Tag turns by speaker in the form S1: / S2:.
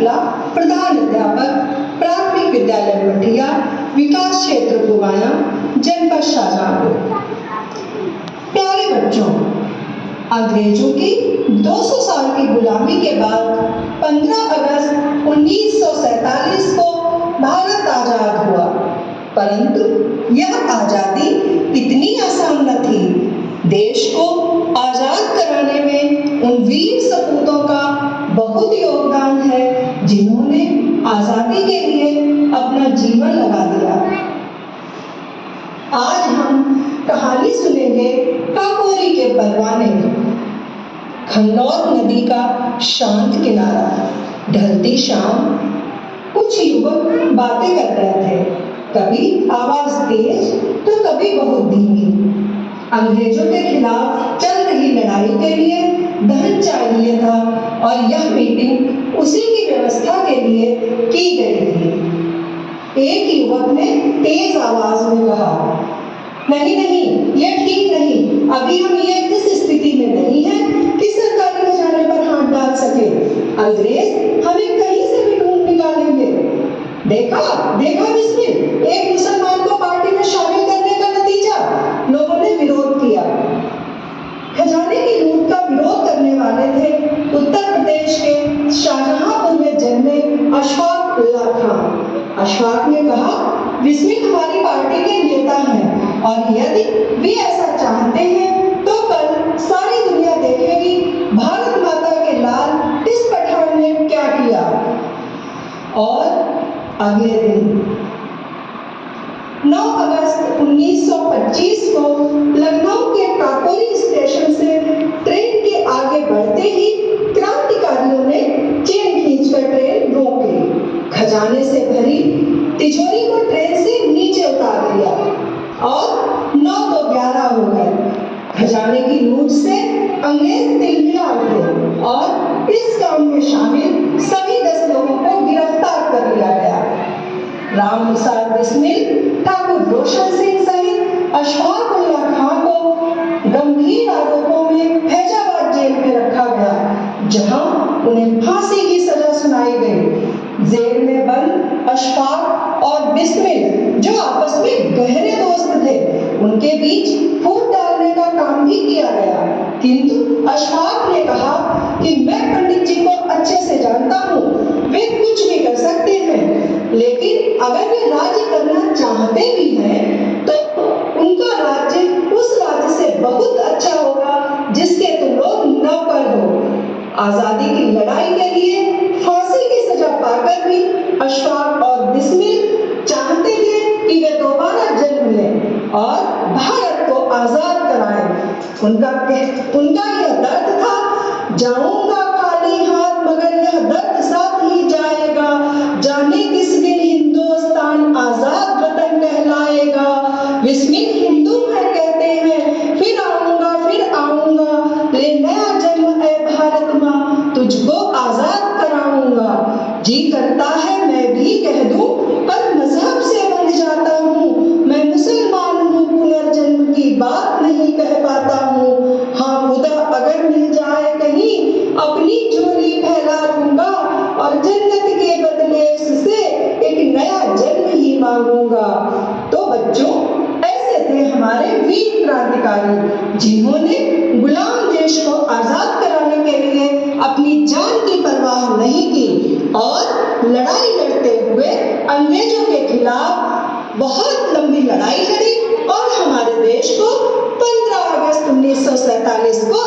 S1: शुक्ला, प्रधान अध्यापक, प्राथमिक विद्यालय मठिया, विकास क्षेत्र पुवाना, जनपद शाहजहांपुर। प्यारे बच्चों, अंग्रेजों की 200 साल की गुलामी के बाद 15 अगस्त 1947 को भारत आजाद हुआ, परंतु यह आजादी इतनी आसान न थी। देश को आजाद कराने में उन वीर सपूतों का बहुत योगदान है जिन्होंने आजादी के लिए अपना जीवन लगा दिया। आज हम कहानी सुनेंगे काकोरी के परवाने। खन्नौर नदी का शांत किनारा, ढलती शाम, कुछ युवक बातें कर रहे थे, कभी आवाज तेज तो कभी बहुत धीमी। अंग्रेजों के खिलाफ चल रही लड़ाई के लिए धन चाहिए था और यह मीटिंग उसी की व्यवस्था के लिए की गई थी। एक युवक ने तेज आवाज में कहा, नहीं नहीं, ये ठीक नहीं, अभी हम ये इस स्थिति में नहीं है कि सरकारी खजाने पर हाथ डाल सके। अंग्रेज हमें कहीं से भी ढूंढ निकालेंगे। देखा देखा बिस्मिल, एक मुसलमान को पार्टी में शामिल करने का नतीजा। लोगों ने विरोध किया। खजाने की लूट का विरोध करने वाले थे उत्तर प्रदेश के शाहजहांपुर में जन्मे अशफाक उल्लाह खां। अशफाक ने कहा, बिस्मिल हमारी पार्टी के नेता हैं और यदि वे ऐसा चाहते हैं तो कल सारी दुनिया देखेगी भारत माता के लाल इस पठान ने क्या किया। और अगले दिन 9 अगस्त 1925 को लखनऊ के काकोरी स्टेशन से ट्रेन के आगे बढ़ते ही क्रांतिकारियों ने चेन खींचकर ट्रेन रोक ली। खजाने से भरी तिजोरी को ट्रेन से नीचे उतार दिया और 9 तो 11 हो गए। खजाने की लूट से अंग्रेज तिलमिला उठे और इस काम में शामिल सभी 10 लोगों को गिरफ्तार कर लिया गया। राम प्रसाद बिस्मिल, ठाकुर रोशन सिंह सहित अशफाक उल्लाह खां को गंभीर आरोपों में फैजाबाद जेल में रखा गया, जहां उन्हें फांसी की सजा सुनाई गई। जेल में बंद अशफाक और बिस्मिल, जो आपस में गहरे दोस्त थे, उनके बीच फूट डालने का काम भी किया गया। किंतु अशफाक ने कहा कि मैं पंडित जी को अच्छे से जानता हूँ, वे कुछ भी कर सकते हैं, लेकिन अगर वे राज्य करना चाहते भी हैं तो उनका राज्य उस राज्य से बहुत अच्छा होगा जिसके तुम लोग नौकर हो। आजादी की लड़ाई के लिए फांसी की सजा पाकर भी अशफाक और बिस्मिल चाहते थे कि वे दोबारा जन्म लें और भारत को आजाद कराएं। उनका यह दर्द था, जाऊंगा खाली हाथ मगर यह दर्द साथ ही जाएगा, जाने किस दिन हिंदुस्तान आजाद वतन कहलाएगा। बिस्मिल हिंदू है कहते हैं, फिर आऊंगा, ले नया जन्म है भारत माँ, तुझको आजाद कराऊंगा। जी करता है मैं भी कह दूं, पर मजहब से बंध जाता हूँ, मैं मुसलमान हूँ, पुनर्जन्म की बात नहीं कह पाता हूँ। हाँ खुदा अगर मिल जाए कहीं, अपनी झोली फैला दूंगा और जन्नत के बदले उससे एक नया जन्म ही मांगूंगा। तो बच्चों, ऐसे थे हमारे वीर क्रांतिकारी जिन्होंने गुलाम देश को आजाद कराने के लिए अपनी जान की परवाह नहीं की और लड़ाई लड़ते हुए अंग्रेजों के खिलाफ बहुत लंबी लड़ाई लड़ी और हमारे देश को 15 अगस्त 1947 को